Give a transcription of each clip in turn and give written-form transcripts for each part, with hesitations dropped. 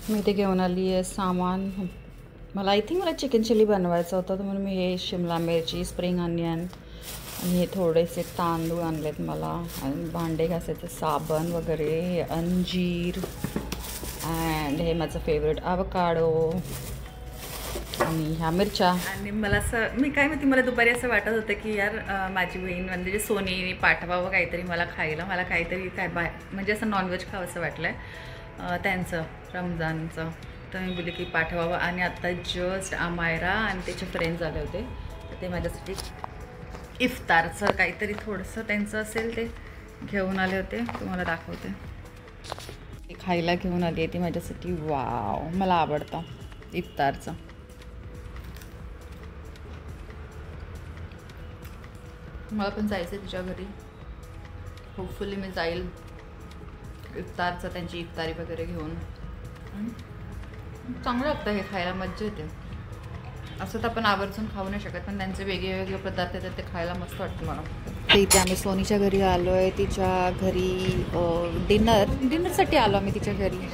मी ते घेऊन आली आहे सामान. मला आय थिंक मला चिकन चिली बनवायचं होतं, तर म्हणून मी हे शिमला मिरची, स्प्रिंग अनियन आणि हे थोडेसे तांदूळ आणलेत मला, आणि भांडे घासायचे साबण वगैरे, हे अंजीर अँड हे माझं फेवरेट अवकाडो आणि ह्या मिरच्या. आणि मला असं मला दुपारी असं वाटत होतं की यार माझी बहीण म्हणजे सोनीने पाठवावं काहीतरी मला खायला, मला काहीतरी म्हणजे असं नॉनव्हेज खावं असं वाटलं आहे त्यांचं रमजानचं. तर मी बोलले की पाठवावं. आणि आत्ता जस्ट अमायरा आणि त्याचे फ्रेंड्स आले होते, तर ते माझ्यासाठी इफ्तारचं काहीतरी थोडंसं त्यांचं असेल ते घेऊन आले होते. तुम्हाला दाखवते. खायला घेऊन आली आहे ती माझ्यासाठी. वाव, मला आवडतं इफ्तारचं. मला पण जायचं आहे तिच्या घरी. होपफुली मी जाईल इफ्तारचं, त्यांची इफ्तारी वगैरे घेऊन. चांगलं लागतं हे खायला, मज्जा येते. असं तर आपण आवर्जून खाऊ नाही शकत, पण त्यांचे वेगळे वेगळे पदार्थ येतात ते खायला मस्त वाटतं मला. तर इथे आम्ही सोनीच्या घरी आलो आहे. तिच्या घरी डिनरसाठी आलो आम्ही तिच्या घरी.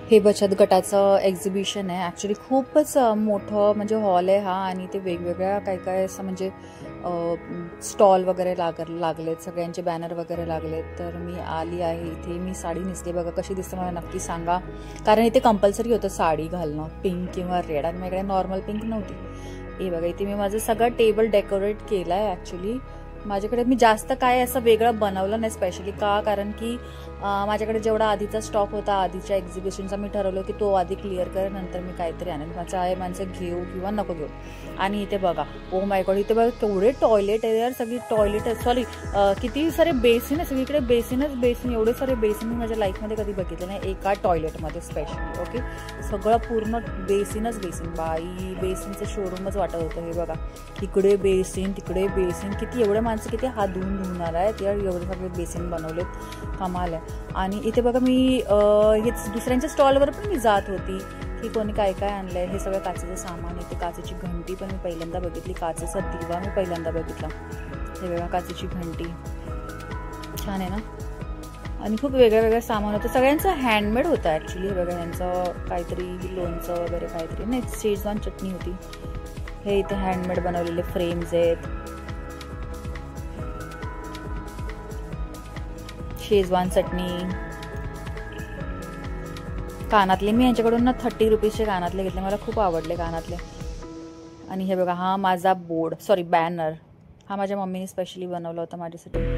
हे बचत गटाचं एक्झिबिशन आहे. ॲक्च्युली खूपच मोठं म्हणजे हॉल आहे हा, आणि ते वेगवेगळ्या काय असं म्हणजे स्टॉल वगैरे लागलेत, सगळ्यांचे बॅनर वगैरे लागलेत. तर मी आली आहे इथे. मी साडी नेसली, बघा कशी दिसते मला नक्की सांगा, कारण इथे कंपल्सरी होतं साडी घालणं, पिंक किंवा रेड, आणि माझ्याकडे नॉर्मल पिंक नव्हती. हे बघा इथे मी माझं सगळं टेबल डेकोरेट केलं आहे. ॲक्च्युली माझ्याकडे मी जास्त काय असं वेगळं बनवलं नाही स्पेशली, कारण की माझ्याकडे जेवढा आधीचा स्टॉक होता आधीच्या एक्झिबिशनचा, मी ठरवलं की तो आधी क्लिअर कर, नंतर मी काहीतरी आणेन. माझं आहे माणसं घेऊ किंवा नको घेऊ. आणि इथे बघा, ओ माय गॉड, इथे बघा केवढे टॉयलेट आहे यार, सगळी टॉयलेट आहे. सॉरी, किती सारे बेसिन आहे, सगळीकडे बेसिन, एवढे सारे बेसिन मी माझ्या लाईफमध्ये कधी बघितले नाही एका टॉयलेटमध्ये स्पेशली. ओके, सगळं पूर्ण बेसिनच बेसिन. बाई, बेसिनचं शोरूमच वाटत होतं. हे बघा, इकडे बेसिन तिकडे बेसिन, किती एवढे माणसं किती हात धुवून आहेत यार, एवढे सगळे बेसिन बनवलेत, कमाल आहे. आणि इथे बघा मी हेच दुसऱ्यांच्या स्टॉलवर पण मी जात होती की कोणी काय काय आणलंय. हे सगळं काचेचं सामान. इथे काचेची घंटी पण मी पहिल्यांदा बघितली, काचेचा दिवा मी पहिल्यांदा बघितला. हे बघा, काचेची घंटी छान आहे ना. आणि खूप वेगळं सामान होतं, सगळ्यांचं हँडमेड होतं ॲक्च्युली. हे बघा, यांचं काहीतरी लोणचं वगैरे काहीतरी, नाही शेजवान चटणी होती. हे इथे हँडमेड बनवलेले फ्रेम्स आहेत, शेजवान चटणी. कानातले मी यांच्याकडून ना 30 रुपीजचे कानातले घेतले, मला खूप आवडले कानातले. आणि हे बघा, हा माझा बॅनर, हा माझ्या मम्मीने स्पेशली बनवला होता माझ्यासाठी.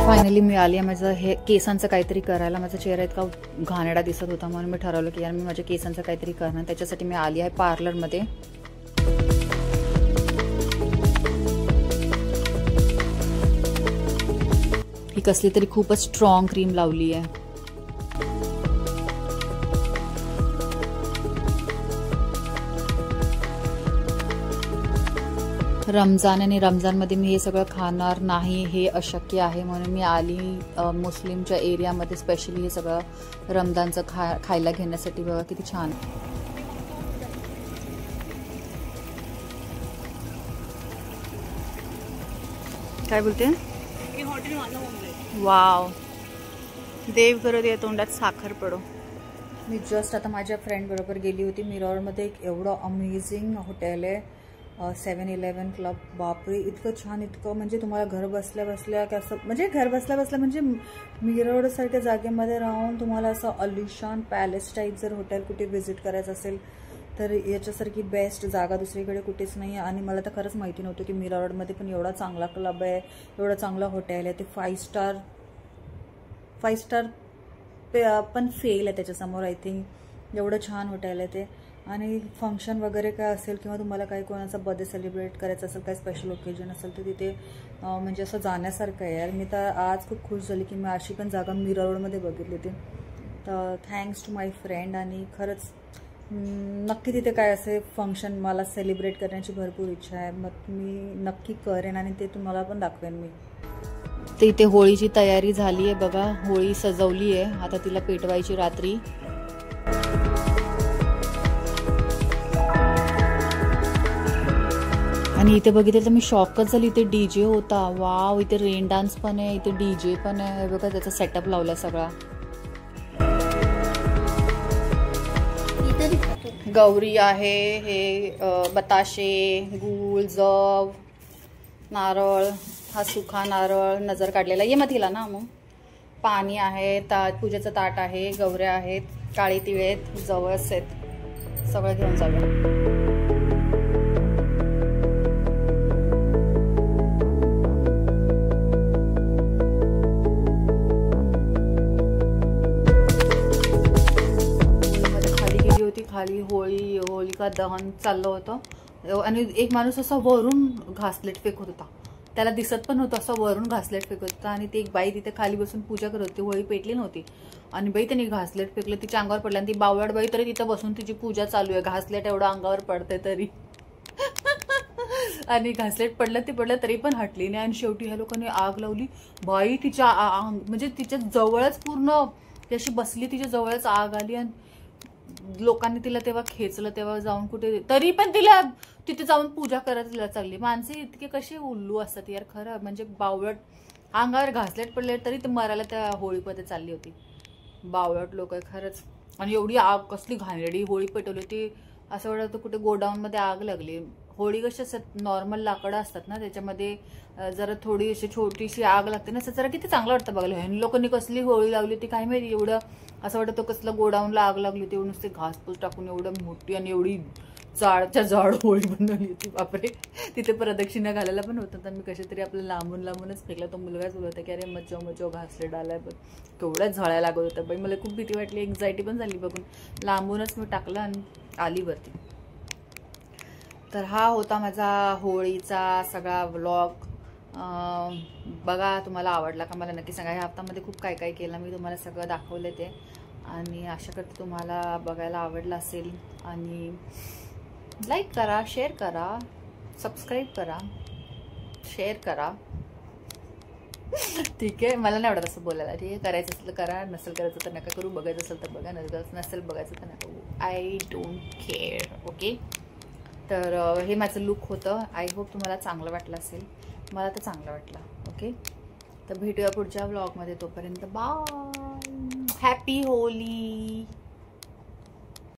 फायनली मी आली आहे. माझं हे केसांचं काहीतरी करायला, माझा चेहरा इतका घाणेरडा दिसत होता, म्हणून मी ठरवलं की यार मी माझ्या केसांचं काहीतरी करणार. त्याच्यासाठी मी आली आहे पार्लरमध्ये. ही कसली तरी खूपच स्ट्रॉंग क्रीम लावली आहे. रमजान, आणि रमजानमध्ये मी हे सगळं खाणार नाही, हे अशक्य आहे, म्हणून मी आली मुस्लिमच्या एरियामध्ये स्पेशली हे सगळं रमजानचं खायला घेण्यासाठी. बघा किती छान. काय बोलते? वाव, देव करो दे तोंडात साखर पडो. मी जस्ट आता माझ्या फ्रेंड बरोबर गेली होती मिरॉरमध्ये. एक एवढं अमेझिंग हॉटेल आहे, 7-11 क्लब. बापरे, इतकं छान, इतकं म्हणजे तुम्हाला घर बसल्या बसल्या कसं, म्हणजे घर बसल्या बसल्या म्हणजे मिरॉरसारख्या जागेमध्ये राहून तुम्हाला असं अलिशान पॅलेस टाईप जर हॉटेल कुठे व्हिजिट करायचं असेल तर याच्यासारखी बेस्ट जागा दुसरीकडे कुठेच नाही आहे. आणि मला तर खरंच माहिती नव्हतं की मिरॉरमध्ये पण एवढा चांगला क्लब आहे, एवढा चांगला हॉटेल आहे. ते 5 स्टार पण फेल आहे त्याच्यासमोर. आय थिंक एवढं छान हॉटेल आहे ते. आणि फंक्शन वगैरे काय असेल किंवा तुम्हाला काही कोणाचा बर्थडे सेलिब्रेट करायचा असेल, काही स्पेशल ओकेजन असेल तर तिथे म्हणजे असं जाण्यासारखं आहे यार. मी तर आज खूप खुश झाली की मी अशी पण जागा मीरा रोडमध्ये बघितली ती. तर थँक्स टू माय फ्रेंड. आणि खरंच नक्की तिथे काय असे फंक्शन मला सेलिब्रेट करण्याची भरपूर इच्छा आहे. मग मी नक्की करेन आणि ते तुम्हाला पण दाखवेन मी. तर इथे होळीची तयारी झाली आहे बघा. होळी सजवली आहे, आता तिला पेटवायची रात्री. आणि इथे बघितलं तर मी शॉकच झाली. इथे डीजे होता. वाव, इथे रेन डान्स पण आहे, इथे डीजे पण आहे बघा. त्याचा सेटअप लावला सगळा. गौरी आहे, हे बताशे, गूळ, जव, नारळ, हा सुखा नारळ नजर काढलेला ये मग तिला ना. मग पाणी आहे, पूजेचं ताट आहे, गौऱ्या आहेत, काळी तिळे आहेत, जवस आहेत, सगळं घेऊन जाऊया. खाली होलिका दहन चाललं होतं आणि एक माणूस असा वरून घासलेट फेकत होता. त्याला दिसत पण होतं, असं वरून घासलेट फेकत होता. आणि ती एक बाई तिथे खाली बसून पूजा करत होती. होळी पेटली नव्हती आणि बाई त्यांनी घासलेट फेकलं, तिच्या अंगावर पडलं. आणि ती बावळट बाई तरी तिथं बसून तिची पूजा चालू आहे. घासलेट एवढं अंगावर पडते तरी आणि घासलेट पडलं तरी पण हटली नाही. आणि शेवटी ह्या लोकांनी आग लावली. बाई तिच्या म्हणजे तिच्या जवळच पूर्ण अशी बसली, तिच्या जवळच आग आली. आणि लोकांनी तिला तेव्हा खेचलं, तेव्हा जाऊन कुठे तरी पण तिला तिथे जाऊन पूजा करायला चालली. माणसे इतके कसे उल्लू असतात यार खरं. म्हणजे बावळट अंगावर घासलेट पडले तरी ते मरायला त्या होळीमध्ये चालली होती. बावळट लोक आहे खरंच. आणि एवढी आग कसली घाणेरडी होळी पेटवली होती, असं वाटतं कुठे गोडाऊनमध्ये आग लागली. होळी कशी असतात, नॉर्मल लाकडं असतात ना, त्याच्यामध्ये जरा थोडी अशी छोटीशी आग लागते ना, असं जरा किती चांगलं वाटतं बघायला. ह्या लोकांनी कसली होळी लावली होती काय माहिती. एवढं असं वाटतं कसलं गोडाऊनला आग लागली होती. नुसते घासपूस टाकून एवढं मोठी आणि एवढी जाडच्या जाड होळी बनवली होती. बापरे, तिथे प्रदक्षिणा घालायला पण होतं. तर मी कशा तरी आपलं लांबूनच फेकला. तो मुलगाच बोलत होता की अरे मचो घासले डालाय, पण केवढ्याच झळायला लागत होतं बाई. मला खूप भीती वाटली, एन्झायटी पण झाली बघून. लांबूनच मी टाकलं आणि आली वरती. तर हा होता माझा होळीचा सगळा व्लॉग. बघा तुम्हाला आवडला का मला नक्की सांगा. ह्या हप्त्यामध्ये खूप काय काय केलं मी, तुम्हाला सगळं दाखवलं ते. आणि आशा करते तुम्हाला बघायला आवडलं असेल. आणि लाईक करा, शेअर करा, सबस्क्राईब करा, शेअर करा. ठीक आहे, मला नाही आवडत असं बोलायला. ठीक आहे, करायचं असेल तर करा, नसेल करायचं तर नका करू, बघायचं असेल तर बघा, नसेल बघायचं तर नका करू. I don't care. ओके. तर हे माझं लुक होतं. आय होप तुम्हाला चांगलं वाटलं असेल. मला तर चांगलं वाटलं. ओके, तर भेटूया पुढच्या व्लॉगमध्ये. तोपर्यंत बाय. Happy Holy.